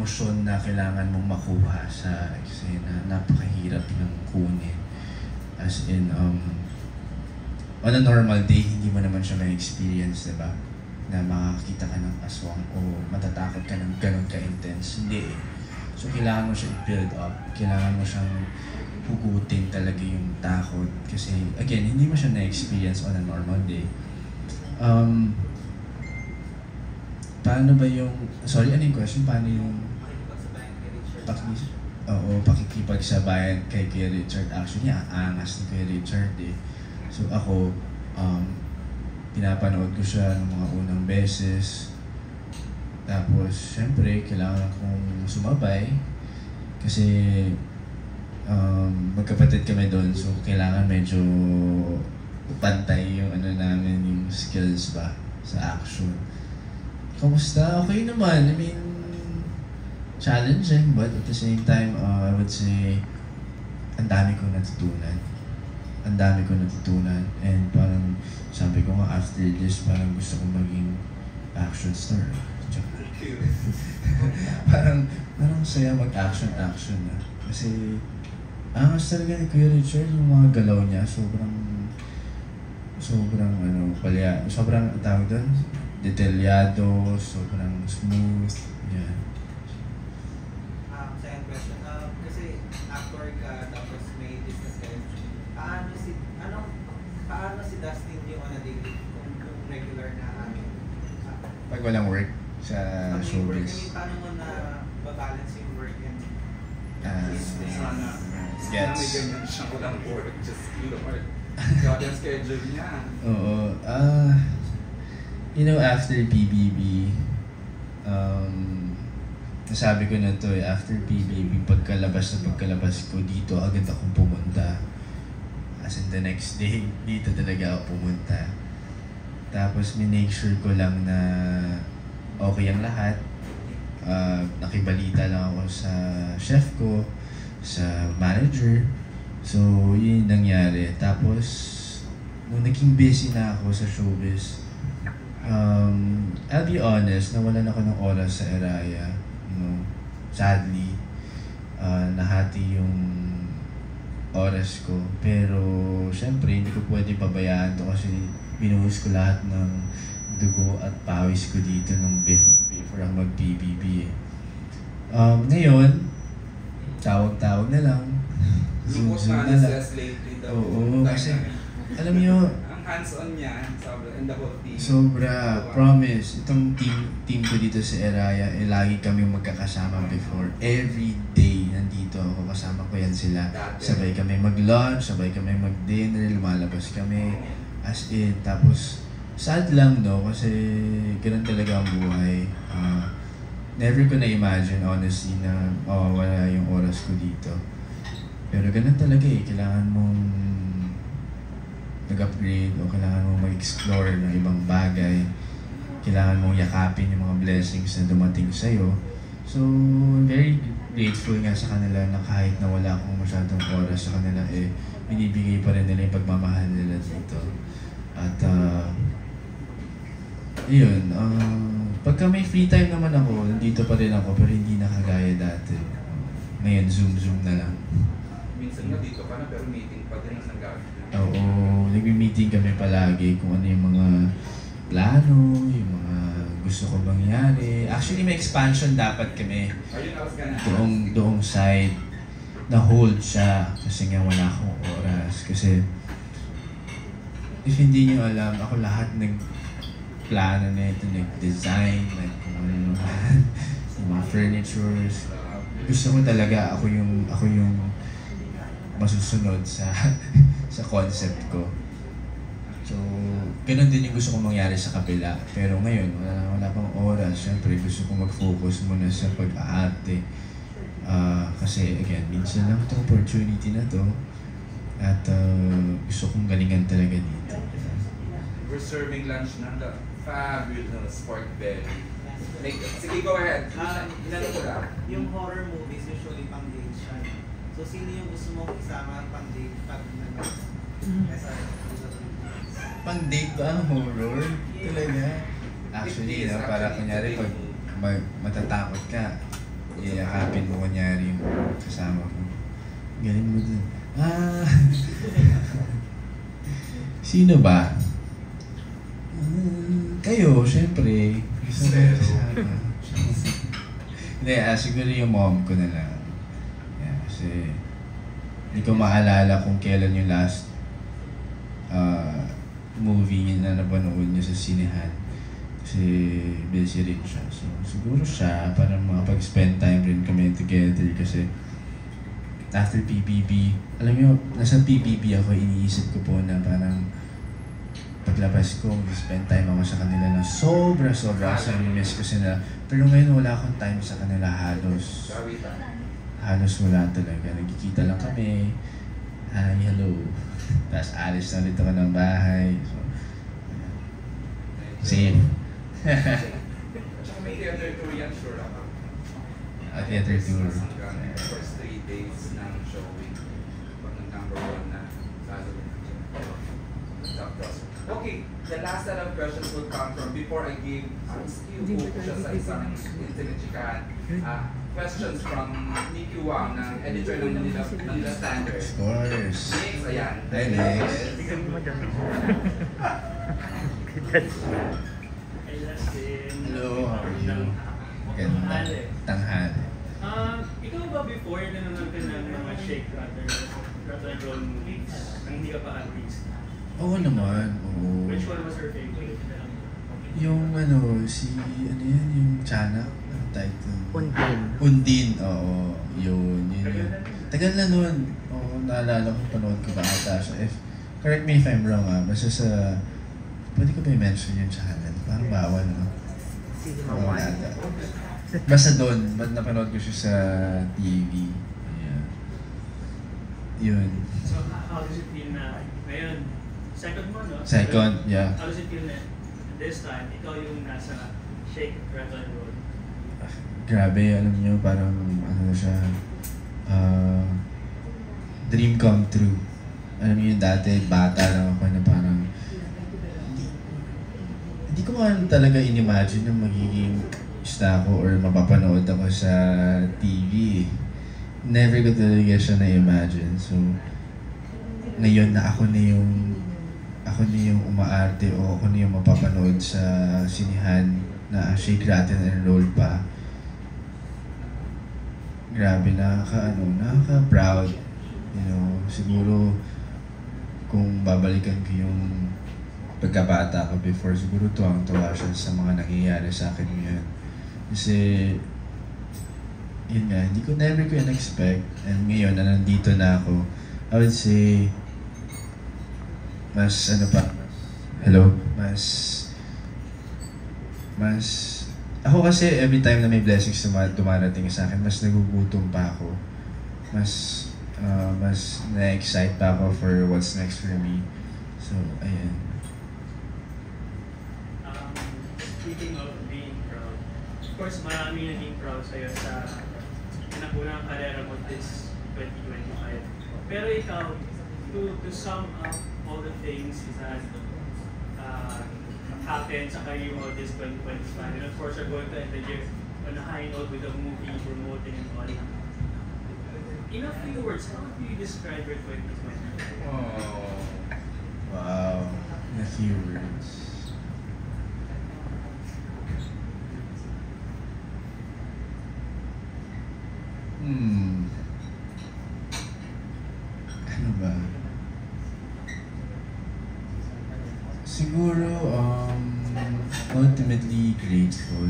emosyon na kailangan mong makuha sa eksena. Napakahirap ng kunin. As in, on a normal day, hindi mo naman siya ma-experience, diba? Na makakita ka ng aswang o matatakot ka ng ganun ka-intense. Hindi eh. So, kailangan mo siya i-build up. Kailangan mo siyang hugutin talaga yung takot. Kasi, again, hindi mo siya na-experience on a normal day. Paano ba yung... Sorry, ano yung question? Paano yung... Pakikipagsabayan kay Kuya Richard. Actually, aangas ni Kuya Richard eh. So ako, pinapanood ko siya ng mga unang beses. Tapos, syempre, kailangan kong sumabay. Kasi, magkapatid kami doon. So, kailangan medyo pantay yung ano namin, yung skills ba sa action. Kamusta? Okay naman. I mean, challenging, but at the same time, I would say, ang dami kong natutunan. Ang dami kong natutunan. And parang, sabi ko nga, after this, parang gusto kong maging action star. parang saya mag-action na. Kasi, angas talaga ni Kuya Richard, yung mga galaw niya, sobrang tawag doon, detalyado, sobrang smooth. Yeah. Second question, kasi actor ka, tapos may business kayo. Paano si Dustin yung on a daily, kung regular na pag walang work sa showbiz? Paano mo na babalance yung work and sana gets. may ganyan siya walang work, just Lord. Grabe ang schedule niya. Oo. You know, after PBB, nasabi ko na to eh, after PBB, pagkalabas ko dito, agad akong pumunta. As in the next day, dito talaga ako pumunta. Tapos minake sure ko lang na okay ang lahat. Nakibalita lang ako sa chef ko, sa manager. So, yun yung nangyari. Tapos, nung naging busy na ako sa showbiz, I'll be honest, nawalan ako ng oras sa Eraya. You know, sadly, nahati yung oras ko. Pero, syempre, hindi ko pwede pabayaan to kasi binuhos ko lahat ng dugo at pawis ko dito nung before ako mag-PBB eh. Ngayon, tawag-tawag na lang. Zoom na lang. Oo, kasi, alam niyo, ang hands-on niya, sobra, and the whole team. Sobra, promise. Itong team ko dito sa Eraya, lagi kami magkakasama before. Every day, nandito ako, kasama ko yan sila. Sabay kami mag-lunch, sabay kami mag-dinner, lumalabas kami. As in, tapos, sad lang no, kasi ganun talaga ang buhay. Never ko na-imagine, honestly, na wala yung oras ko dito. Pero ganun talaga eh, kailangan mong nag-upgrade o kailangan mong mag-explore ng ibang bagay. Kailangan mong yakapin yung mga blessings na dumating sa'yo. So, very grateful nga sa kanila na kahit na wala akong masyadong oras sa kanila, eh, binibigay pa rin nila yung pagmamahal nila dito. At, yun, pagka may free time naman ako, nandito pa rin ako, pero hindi na kagaya dati. Ngayon, zoom na lang. Minsan nga dito ka na, pero meeting pa din ang nag-gagawin. Oo, nag-meeting kami palagi kung ano yung mga plano, yung mga gusto ko mangyari. Actually, may expansion dapat kami. Doong side, na-hold siya kasi nga wala akong oras. Kasi, if hindi niyo alam, ako lahat nag-plano na ito, nag-design, kung ano naman, yung mga furnitures. Gusto ko talaga, ako yung masusunod sa sa concept ko. So, ganun din yung gusto kong mangyari sa kabila. Pero ngayon, wala pang oras. Siyempre, gusto kong mag-focus muna sa pag-aarte. Kasi, again, minsan lang itong opportunity na to. At gusto kong galingan talaga dito. We're serving lunch ng the fabulous pork belly. Sige, go ahead. Yung horror movies, usually pang-date siya. So, sino yung gusto mong isama pang-date pag Pang-date ba ang horror? Talaga? Actually, no, para kunyari pag matatakot ka, Galing mo dun. Sino ba? Kayo, syempre. Hindi, siguro yung mom ko na lang. Yeah, kasi hindi ko maalala kung kailan yung last movie niya na napanood niya sa sinehan. Kasi busy rin siya. So, siguro siya, para makapag-spend time rin kami together kasi after PBB, alam niyo, nasa PBB ako, iniisip ko po na parang paglabas ko, spend time ako sa kanila na sobra kasi miss ko sila. Pero ngayon wala akong time sa kanila halos. Halos wala talaga. Nagkikita lang kami. Hi, hello. Tapos alis na ulit ako ng bahay. So, safe. Tsaka may theater tour yan, sure ako. Theater tour. First 3 days ng showing. Pag number 1 na, okay, the last set of questions will come from before I give skill po siya sa isang internet chikahan. Questions from Nicky Wang, ng editor ng Manila Standard. Of course. Next, ayan. Hi, Lex. Hello, how are you? Ganda. Tanghali. Ikaw ba before nanonood ka ng mga Shake Rattle Roll movies? Nang hindi ka pa artist? Oo naman, oo. Which one was your favorite? Yung yung Tiyanak, ang title? Undin, oo. Yun. Tagal na nun. Oo, naalala ko, panood ko ba ata sa correct me if I'm wrong basta sa, pwede ko ba i-mention yung channel? Parang bawal, no? Oo, ata. Basta doon, napanood ko siya sa TV. Yeah. Yun. So, how does it feel na, ngayon, second mo, no? Second, yeah. How does it feel na this time, ikaw yung nasa Shake, Rattle, Roll? Grabe, alam niyo, parang ano na siya, dream come true. Alam niyo, dati, bata lang ako na parang, hindi ko man talaga in-imagine na magiging isda ako or mapapanood ako sa TV. Never ko talaga siya na-imagine. So, ngayon na ako na yung umaarte o ako na yung mapapanood sa sinihan na Shake, Rattle and Roll pa. Grabe, nakaka-proud. You know, siguro kung babalikan ko yung pagkabata ko before, siguro tuwang-tuwa siya sa mga nangyayari sa akin ngayon. Kasi, yun nga, never ko in-expect. And ngayon na nandito na ako, I would say, ako kasi every time na may blessings dumarating sa akin, mas nagugutom pa ako. Mas na-excite pa ako for what's next for me. So, ayan. Speaking of being proud, of course, marami naging proud sa'yo sa nakunang karera mo this 2025. Pero ikaw, to sum up all the things that happened sa career mo this 2025, and of course, you're going to end the year on a high note with a movie, promoting and all. In a few words, how would you describe your 2025? Oh. Wow. In a few words. Ano ba? Siguro, ultimately grateful.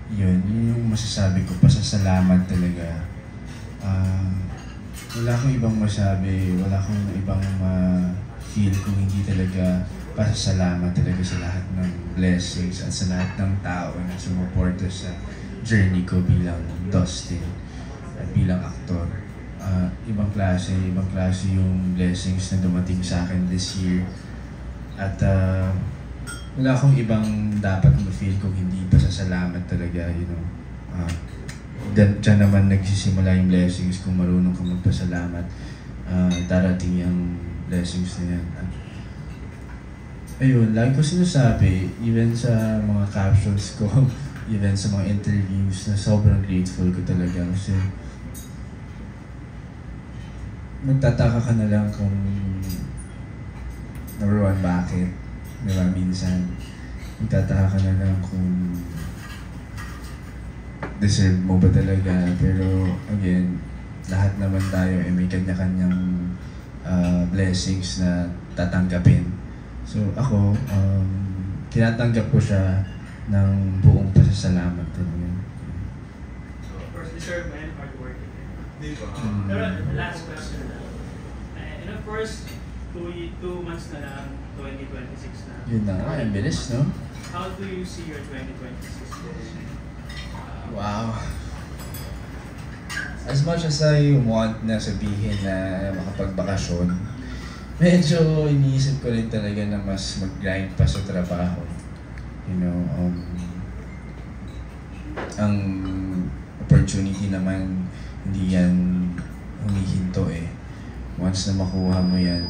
Yun yung masasabi ko. Pasasalamat talaga. Wala akong ibang masabi. Wala akong ibang feel kung hindi talaga pasasalamat talaga sa lahat ng blessings at sa lahat ng tao na sumuporta sa journey ko bilang Dustin at bilang aktor. Ibang klase yung blessings na dumating sa akin this year. At wala akong ibang dapat ma-feel kung hindi pasasalamat talaga, you know. Diyan naman nagsisimula yung blessings kung marunong kang magpasalamat. Darating yung blessings na yan. Ayun, lagi ko sinasabi, even sa mga captions ko, even sa mga interviews, na sobrang grateful ko talaga kasi magtataka ka na lang kung number one, bakit? Diba, minsan magtataka ka na lang kung deserve mo ba talaga. Pero again, lahat naman tayo may kanya-kanyang blessings na tatanggapin. So ako, tinatanggap ko siya ng buong pasasalamat talaga. Of course, deserve mo yan, hard work. Diba? Pero last question na. And of course, 2 months na lang, 2026 na. Yun na nga, ang bilis, no? How do you see your 2026 goals? Wow. As much as I want na sabihin na makapagbakasyon, medyo iniisip ko rin talaga na mas mag-grind pa sa trabaho. You know, ang opportunity naman, hindi yan humihinto eh. Once na makuha mo yan,